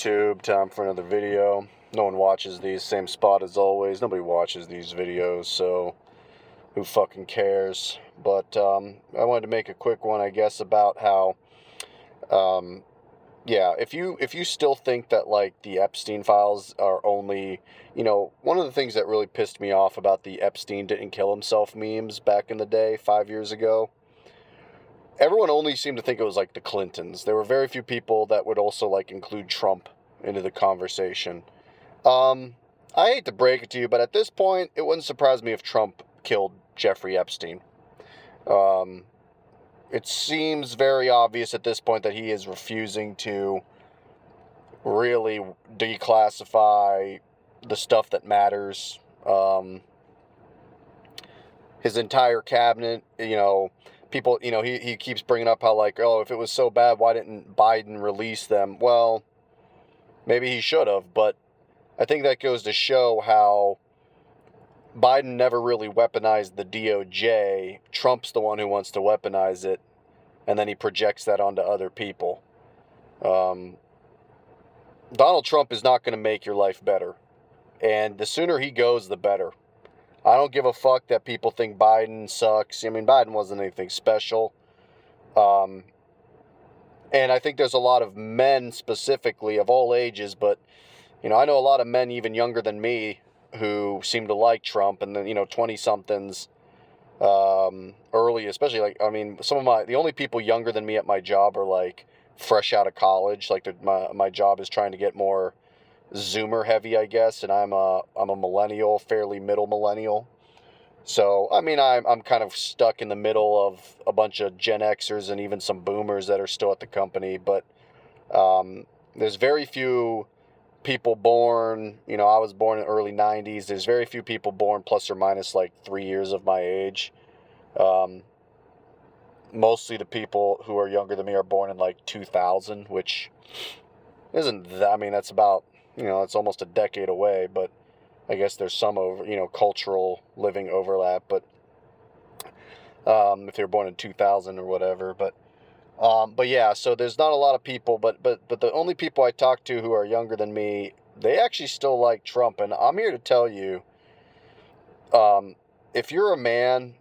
YouTube? Time for another video. No one watches these. Same spot as always. Nobody watches these videos, so who fucking cares? But I wanted to make a quick one, I guess, about how, yeah, if you still think that like the Epstein files are only, one of the things that really pissed me off about the Epstein didn't kill himself memes back in the day, 5 years ago. Everyone only seemed to think it was like the Clintons. There were very few people that would also like include Trump into the conversation. I hate to break it to you, but at this point, it wouldn't surprise me if Trump killed Jeffrey Epstein. It seems very obvious at this point that he is refusing to really declassify the stuff that matters. His entire cabinet, people, he keeps bringing up how, like, oh, if it was so bad, why didn't Biden release them? Well, maybe he should have, but I think that goes to show how Biden never really weaponized the DOJ. Trump's the one who wants to weaponize it, and then he projects that onto other people. Donald Trump is not going to make your life better, and the sooner he goes, the better. I don't give a fuck that people think Biden sucks. I mean, Biden wasn't anything special. And I think there's a lot of men specifically of all ages, but, I know a lot of men even younger than me who seem to like Trump, and then, 20-somethings, early, especially, like, I mean, the only people younger than me at my job are, like, fresh out of college. Like, my job is trying to get more Zoomer heavy, I guess, and I'm a millennial, fairly middle millennial. So, I mean, I'm kind of stuck in the middle of a bunch of Gen Xers and even some boomers that are still at the company, but there's very few people born, I was born in the early 90s. There's very few people born plus or minus like 3 years of my age. Mostly the people who are younger than me are born in like 2000, which isn't that, I mean, that's about, it's almost a decade away, but I guess there's some cultural living overlap, but if you're born in 2000 or whatever, but yeah, so there's not a lot of people, but the only people I talk to who are younger than me, they actually still like Trump, and I'm here to tell you, if you're a man,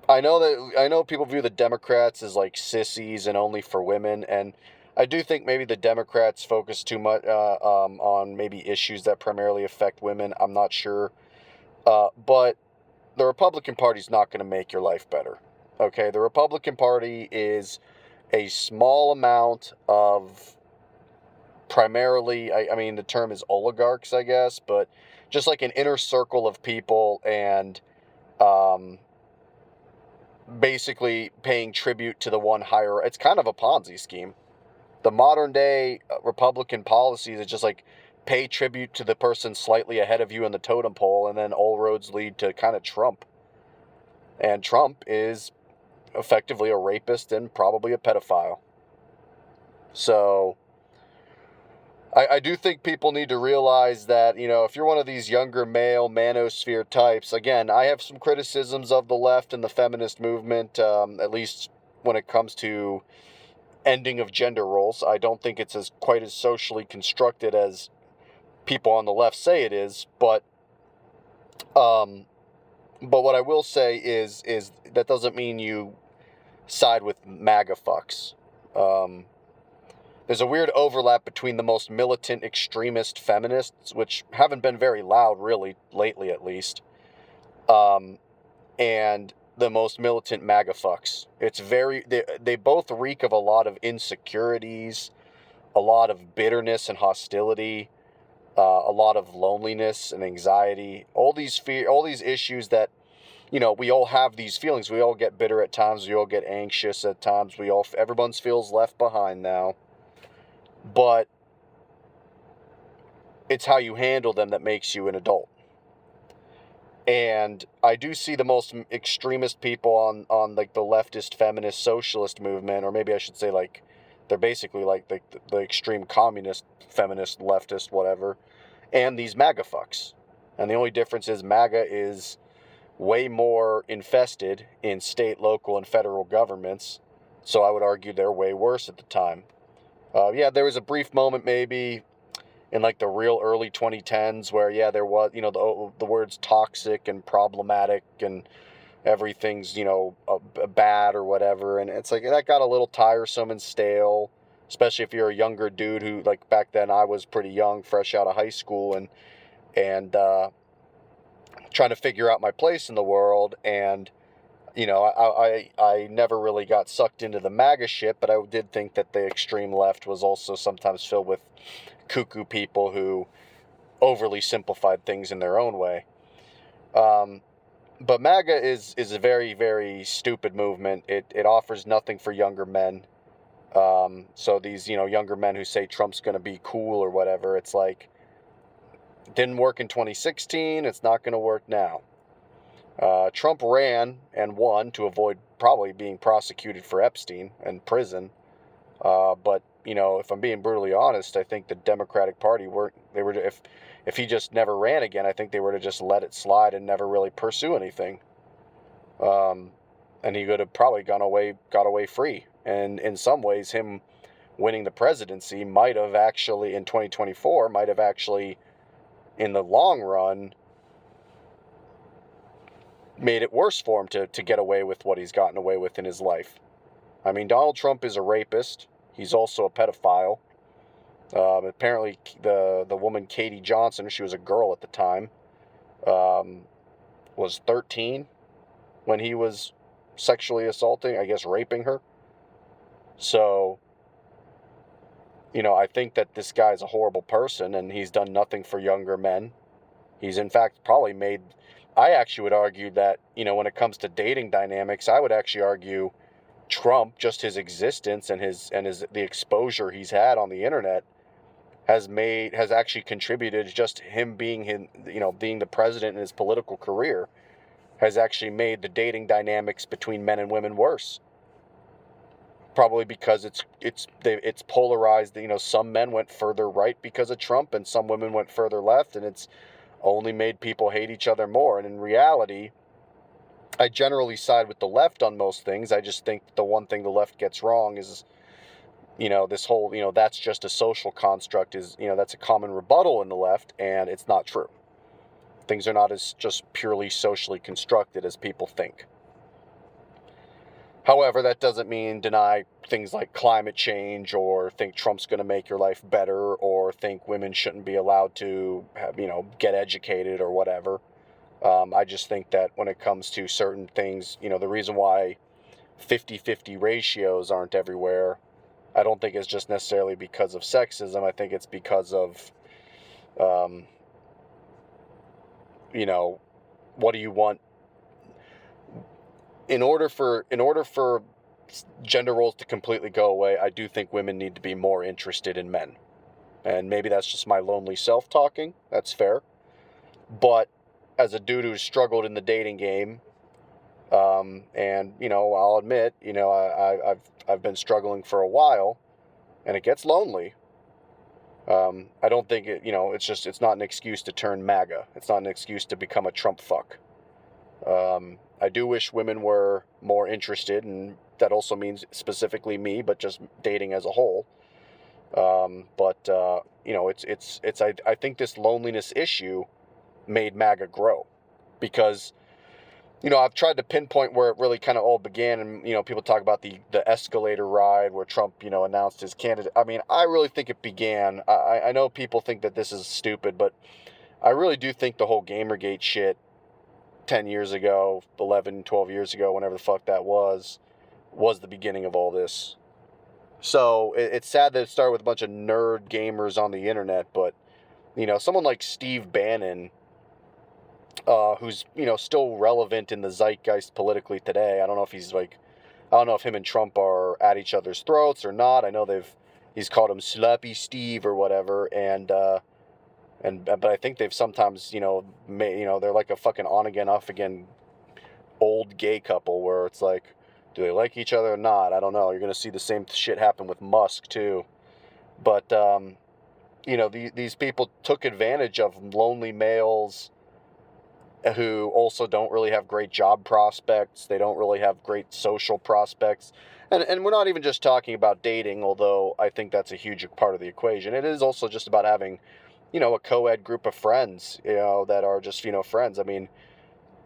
I know people view the Democrats as like sissies and only for women, and I do think maybe the Democrats focus too much on maybe issues that primarily affect women. I'm not sure, but the Republican Party's not going to make your life better. Okay, the Republican Party is a small amount of primarily, I mean, the term is oligarchs, I guess, but just like an inner circle of people, and basically paying tribute to the one higher. It's kind of a Ponzi scheme. The modern day Republican policies is just like pay tribute to the person slightly ahead of you in the totem pole, and then all roads lead to kind of Trump. And Trump is effectively a rapist and probably a pedophile. So I do think people need to realize that, if you're one of these younger male manosphere types, again, I have some criticisms of the left and the feminist movement, at least when it comes to ending of gender roles. I don't think it's quite as socially constructed as people on the left say it is, but what I will say is that doesn't mean you side with MAGA fucks. There's a weird overlap between the most militant extremist feminists, which haven't been very loud really lately at least, and the most militant MAGA fucks. They both reek of a lot of insecurities, a lot of bitterness and hostility, a lot of loneliness and anxiety, all these issues that, we all have these feelings. We all get bitter at times. We all get anxious at times. Everyone feels left behind now. But it's how you handle them that makes you an adult. And I do see the most extremist people on like the leftist, feminist, socialist movement, or maybe I should say like they're basically like the extreme communist, feminist, leftist, whatever, and these MAGA fucks. And the only difference is MAGA is way more infested in state, local, and federal governments, so I would argue they're way worse at the time. Yeah, there was a brief moment maybe in like the real early 2010s where, yeah, there was, the words toxic and problematic and everything's, bad or whatever. And it's like that got a little tiresome and stale, especially if you're a younger dude who, like, back then I was pretty young, fresh out of high school, and trying to figure out my place in the world. And I never really got sucked into the MAGA shit, but I did think that the extreme left was also sometimes filled with cuckoo people who overly simplified things in their own way. But MAGA is a very, very stupid movement. It offers nothing for younger men. So these, younger men who say Trump's going to be cool or whatever, it's like, didn't work in 2016. It's not going to work now. Trump ran and won to avoid probably being prosecuted for Epstein and prison. But if I'm being brutally honest, I think the Democratic Party if he just never ran again, I think they were to just let it slide and never really pursue anything. And he could have probably got away free. And in some ways, him winning the presidency might have actually, in 2024, in the long run, made it worse for him to get away with what he's gotten away with in his life. I mean, Donald Trump is a rapist. He's also a pedophile. Apparently, the woman Katie Johnson, she was a girl at the time, was 13 when he was sexually assaulting, I guess raping her. So, I think that this guy's a horrible person, and he's done nothing for younger men. He's in fact I actually would argue that, when it comes to dating dynamics, I would actually argue Trump, just his existence and the exposure he's had on the internet has actually contributed. Just him being being the president in his political career has actually made the dating dynamics between men and women worse. Probably because it's polarized. Some men went further right because of Trump, and some women went further left, and it's only made people hate each other more. And in reality, I generally side with the left on most things. I just think the one thing the left gets wrong is, this whole, that's just a social construct that's a common rebuttal in the left, and it's not true. Things are not as just purely socially constructed as people think. However, that doesn't mean deny things like climate change, or think Trump's going to make your life better, or think women shouldn't be allowed to have, get educated or whatever. I just think that when it comes to certain things, the reason why 50-50 ratios aren't everywhere, I don't think it's just necessarily because of sexism. I think it's because of, what do you want? In order for gender roles to completely go away, I do think women need to be more interested in men. And maybe that's just my lonely self talking. That's fair. But as a dude who's struggled in the dating game, and I'll admit, I've been struggling for a while, and it gets lonely. I don't think it's not an excuse to turn MAGA. It's not an excuse to become a Trump fuck. I do wish women were more interested, and that also means specifically me, but just dating as a whole. I think this loneliness issue made MAGA grow, because I've tried to pinpoint where it really kind of all began, and people talk about the escalator ride where Trump announced his candidate. I mean, I really think it began. I know people think that this is stupid, but I really do think the whole Gamergate shit 10 years ago, 11, 12 years ago, whenever the fuck that was the beginning of all this. So it's sad that it started with a bunch of nerd gamers on the internet, but someone like Steve Bannon, who's still relevant in the zeitgeist politically today. I don't know if him and Trump are at each other's throats or not. I know he's called him Slappy Steve or whatever, but I think they've sometimes they're like a fucking on again off again old gay couple where it's like, do they like each other or not? I don't know. You're gonna see the same shit happen with Musk too. But these people took advantage of lonely males who also don't really have great job prospects. They don't really have great social prospects. And we're not even just talking about dating, although I think that's a huge part of the equation. It is also just about having, a co-ed group of friends, that are just, friends. I mean,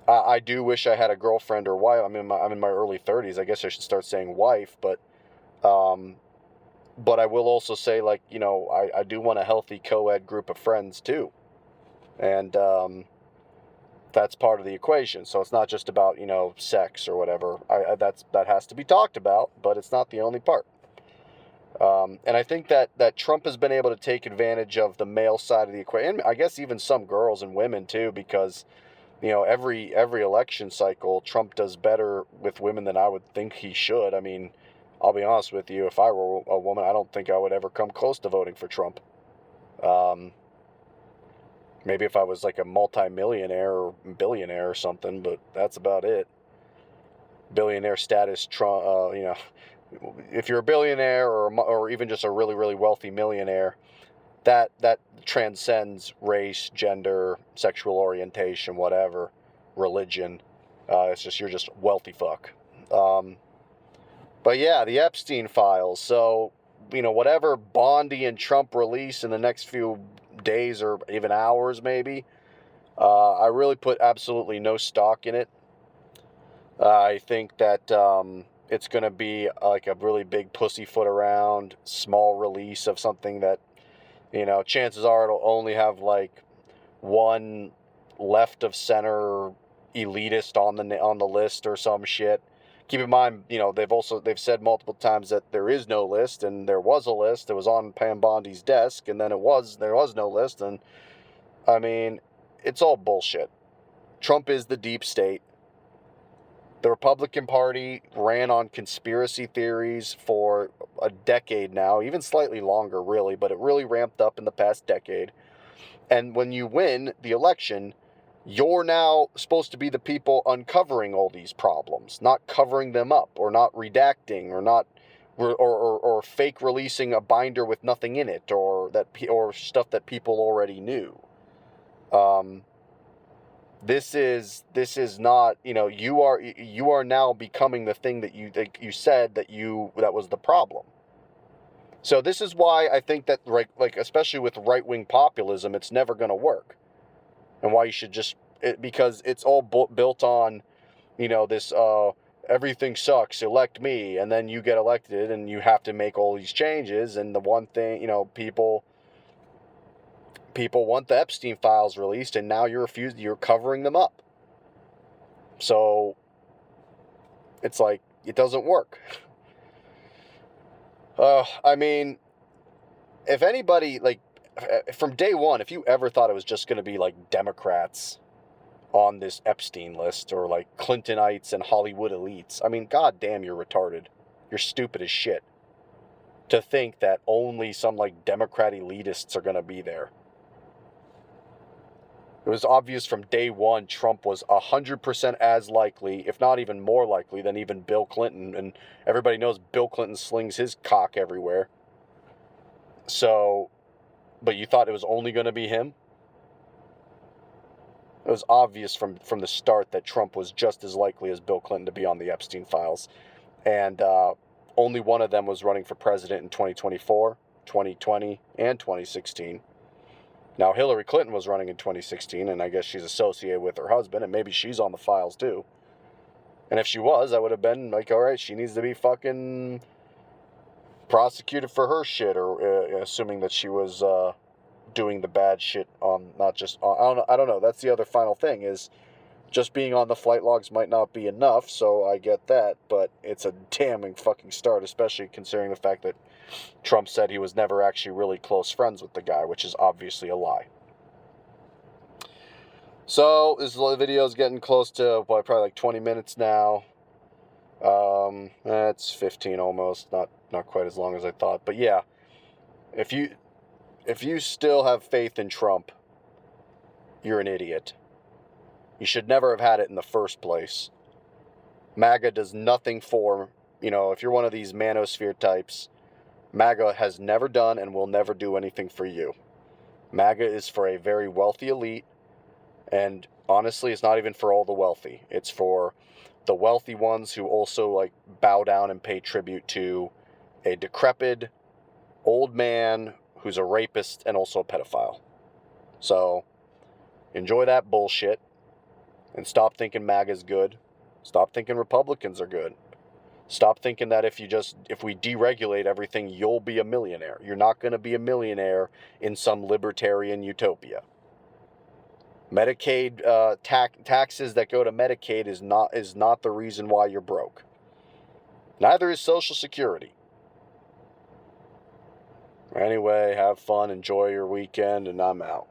I do wish I had a girlfriend or wife. I'm in my early 30s. I guess I should start saying wife, um, but I will also say, like, I do want a healthy co-ed group of friends too. And that's part of the equation. So it's not just about, sex or whatever. That has to be talked about, but it's not the only part. And I think that Trump has been able to take advantage of the male side of the equation, and I guess even some girls and women too, because every election cycle, Trump does better with women than I would think he should. I mean, I'll be honest with you, if I were a woman, I don't think I would ever come close to voting for Trump. Um, Maybe if I was like a multi-millionaire or billionaire or something, but that's about it. Billionaire status, Trump, if you're a billionaire or even just a really, really wealthy millionaire, that transcends race, gender, sexual orientation, whatever, religion. It's just you're just wealthy fuck. But yeah, the Epstein files. So whatever Bondi and Trump release in the next few days or even hours, maybe. I really put absolutely no stock in it. I think that it's going to be like a really big pussyfoot around, small release of something that, chances are it'll only have like one left of center elitist on the list or some shit. Keep in mind, they've said multiple times that there is no list, and there was a list. It was on Pam Bondi's desk, and then there was no list, and I mean, it's all bullshit. Trump is the deep state. The Republican Party ran on conspiracy theories for a decade now, even slightly longer, really, but it really ramped up in the past decade. And when you win the election, you're now supposed to be the people uncovering all these problems, not covering them up, or not redacting, or not, or fake releasing a binder with nothing in it, or stuff that people already knew. This is not, you are now becoming the thing that you said that was the problem. So this is why I think that, like especially with right-wing populism, it's never going to work. And why you should because it's all built on, this everything sucks, elect me, and then you get elected and you have to make all these changes, and the one thing, people want the Epstein files released, and now you're covering them up. So it's like, it doesn't work. I mean, if anybody, like, from day one, if you ever thought it was just going to be like Democrats on this Epstein list, or like Clintonites and Hollywood elites, I mean, goddamn, you're retarded. You're stupid as shit to think that only some like Democrat elitists are going to be there. It was obvious from day one Trump was 100% as likely, if not even more likely, than even Bill Clinton. And everybody knows Bill Clinton slings his cock everywhere. So, but you thought it was only going to be him? It was obvious from the start that Trump was just as likely as Bill Clinton to be on the Epstein files. And only one of them was running for president in 2024, 2020, and 2016. Now, Hillary Clinton was running in 2016, and I guess she's associated with her husband, and maybe she's on the files too. And if she was, I would have been like, all right, she needs to be fucking prosecuted for her shit, or assuming that she was doing the bad shit on, not just on, I don't know. That's the other final thing, is just being on the flight logs might not be enough, so I get that, but it's a damning fucking start, especially considering the fact that Trump said he was never actually really close friends with the guy, which is obviously a lie. So, this video is getting close to, probably like 20 minutes now. It's 15 almost, not quite as long as I thought, but yeah, if you still have faith in Trump, you're an idiot. You should never have had it in the first place. MAGA does nothing for, if you're one of these manosphere types, MAGA has never done and will never do anything for you. MAGA is for a very wealthy elite, and honestly, it's not even for all the wealthy. It's for the wealthy ones who also like bow down and pay tribute to a decrepit old man who's a rapist and also a pedophile. So enjoy that bullshit and stop thinking MAGA's good. Stop thinking Republicans are good. Stop thinking that if we deregulate everything, you'll be a millionaire. You're not going to be a millionaire in some libertarian utopia. Medicaid taxes that go to Medicaid is not the reason why you're broke. Neither is Social Security. Anyway, have fun, enjoy your weekend, and I'm out.